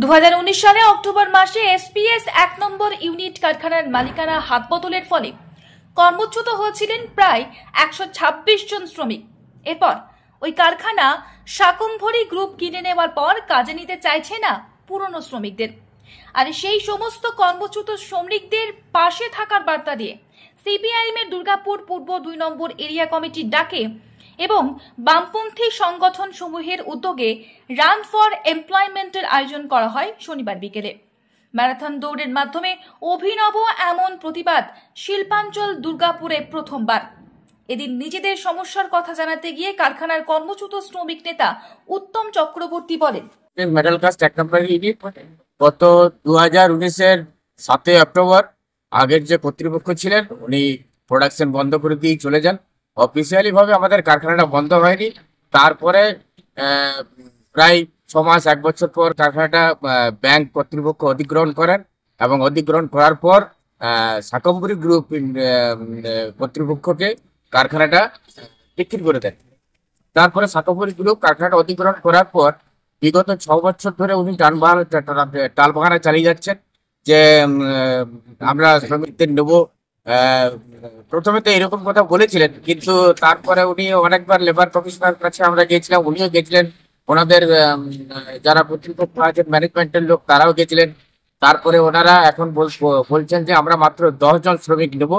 2019 সালে অক্টোবর মাসে এসপিএস 1 নম্বর ইউনিট কারখানার মালিকানা হাত বদলের ফলে কর্মচ্যুত হয়েছিলেন প্রায় 126 জন শ্রমিক। এরপর ওই কারখানা শাকম্ভরী গ্রুপ কিনে নেওয়ার পর কাজে নিতে চাইছে না পুরনো শ্রমিকদের। আর সেই সমস্ত কর্মচ্যুত শ্রমিকদের পাশে থাকার বার্তা দিয়ে সিপিআইএম এর দুর্গাপুর পূর্ব 2 নম্বর এরিয়া কমিটির ডাকে এবং বামপন্থী সংগঠন সমূহের উদ্যোগে রান ফর এমপ্লয়মেন্টের আয়োজন করা হয় শনিবার বিকেলে। ম্যারাথন দৌড়ের মাধ্যমে অভিনব এমন প্রতিবাদ শিল্পাঞ্চল দুর্গাপুরে প্রথমবার। এদিন নিজেদের সমস্যার কথা জানাতে গিয়ে কারখানার কর্মচ্যুত শ্রমিক নেতা উত্তম চক্রবর্তী বলেন, মেটাল কাস্ট 1 নম্বর ইউনিট গত 2019-এর 7 অক্টোবর আগের যে কর্তৃপক্ষ ছিলেন উনি প্রোডাকশন বন্ধ করে দিয়ে চলে যান। অফিসিয়ালি ভাবে আমাদের কারখানাটা বন্ধ হয়নি। তারপরে প্রায় 6 মাস 1 বছর পর কারখানাটা ব্যাংক কর্তৃপক্ষ অধিগ্রহণ করেন এবং অধিগ্রহণ করার পর শাকম্ভরী গ্রুপ কর্তৃপক্ষকে কারখানাটা বিক্রি করে দেন। তারপরে শাকম্ভরী গ্রুপ কারখানাটা অধিগ্রহণ করার পর বিগত 6 বছর ধরে উনি টালবাহানা চালিয়ে যাচ্ছেন যে আমরা শ্রমিকদের নেব। প্রথমে তো এরকম কথা বলেছিলেন, কিন্তু তারপরে উনি অনেকবার লেবার কমিশনার কাছে আমরা গিয়েছিলাম, উনিও গেছিলেন, ওনাদের যারা কর্তৃপক্ষ আছেন ম্যানেজমেন্টের লোক তারাও গেছিলেন। তারপরে ওনারা এখন বলছেন যে আমরা মাত্র 10 জন শ্রমিক নেব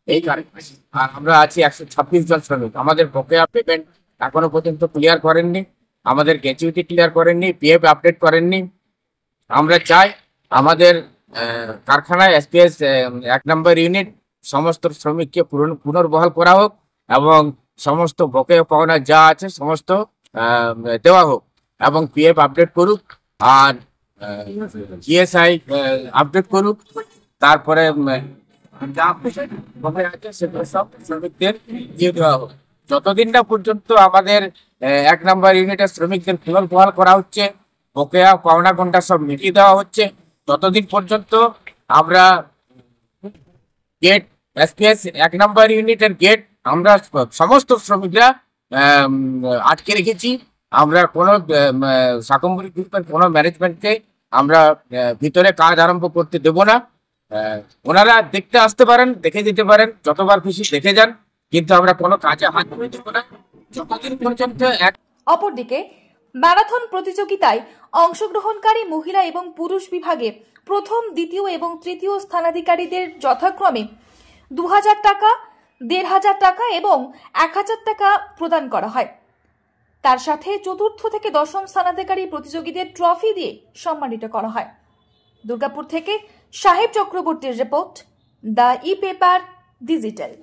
এই কারখানায়, আর আমরা আছি 126 জন শ্রমিক। আমাদের বকেয়া পেমেন্ট এখনো পর্যন্ত ক্লিয়ার করেননি, আমাদের গ্র্যাচুইটি ক্লিয়ার করেননি, পিএফ আপডেট করেননি। আমরা চাই আমাদের কারখানায় এসপিএস 1 নম্বর ইউনিট সমস্ত শ্রমিককে পুনর্বহাল করা হোক এবং সমস্ত বকেয়া পাওনা যা আছে সমস্ত দেওয়া হোক এবং পিএফ আপডেট করুক আর জিএসআই আপডেট করুক। তারপরে যা বকেয়া আছে সেগুলো সব শ্রমিকদের দিয়ে দেওয়া হোক। যতদিন না পর্যন্ত আমাদের 1 নম্বর ইউনিটের শ্রমিকদের পুনর্বহাল করা হচ্ছে, বকেয়া পাওনা ঘন্টা সব মিটিয়ে দেওয়া হচ্ছে, ততদিন পর্যন্ত আমরা গেট এসপিএস 1 নম্বর ইউনিটের গেট আমরা সমস্ত শ্রমিকরা আটকে রেখেছি। আমরা কোনো শাকম্ভরী গ্রুপের কোনো ম্যানেজমেন্টকে আমরা ভিতরে কাজ আরম্ভ করতে দেব না। ওনারা দেখতে আসতে পারেন, দেখে যেতে পারেন, যতবার খুশি দেখে যান, কিন্তু আমরা কোনো কাজে হাত ধরে দেব না যতদিন পর্যন্ত। অপরদিকে ম্যারাথন প্রতিযোগিতায় অংশগ্রহণকারী মহিলা এবং পুরুষ বিভাগে প্রথম, দ্বিতীয় এবং তৃতীয় স্থানাধিকারীদের যথাক্রমে 2000 টাকা, 1500 টাকা এবং 1000 টাকা প্রদান করা হয়। তার সাথে চতুর্থ থেকে দশম স্থানাধিকারী প্রতিযোগীদের ট্রফি দিয়ে সম্মানিত করা হয়। দুর্গাপুর থেকে সাহেব চক্রবর্তীর রিপোর্ট, দ্য ই-পেপার ডিজিটাল।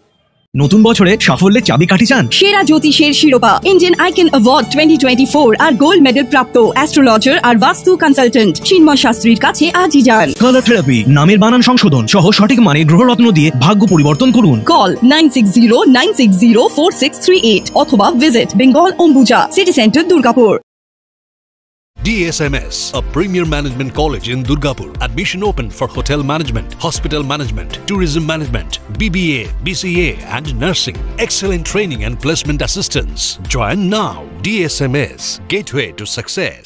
নতুন বছরে সাফল্যের চাবিকাঠি চান? সেরা জ্যোতিষের শিরোপা ইন্ডিয়ান আইকন অ্যাওয়ার্ড 2024 আর গোল্ড মেডেল প্রাপ্ত অ্যাস্ট্রোলজার আর বাস্তু কনসালটেন্ট চিন্ময় শাস্ত্রীর কাছে আজই যান। কালার থেরাপি, নামের বানান সংশোধন সহ সঠিক মানে গ্রহরত্ন দিয়ে ভাগ্য পরিবর্তন করুন। কল 9609604638 অথবা visit Bengal Ambuja city centre Durgapur. DSMS, a premier management college in Durgapur. Admission open for hotel management, hospital management, tourism management, BBA, BCA and nursing. Excellent training and placement assistance. Join now. DSMS, gateway to success.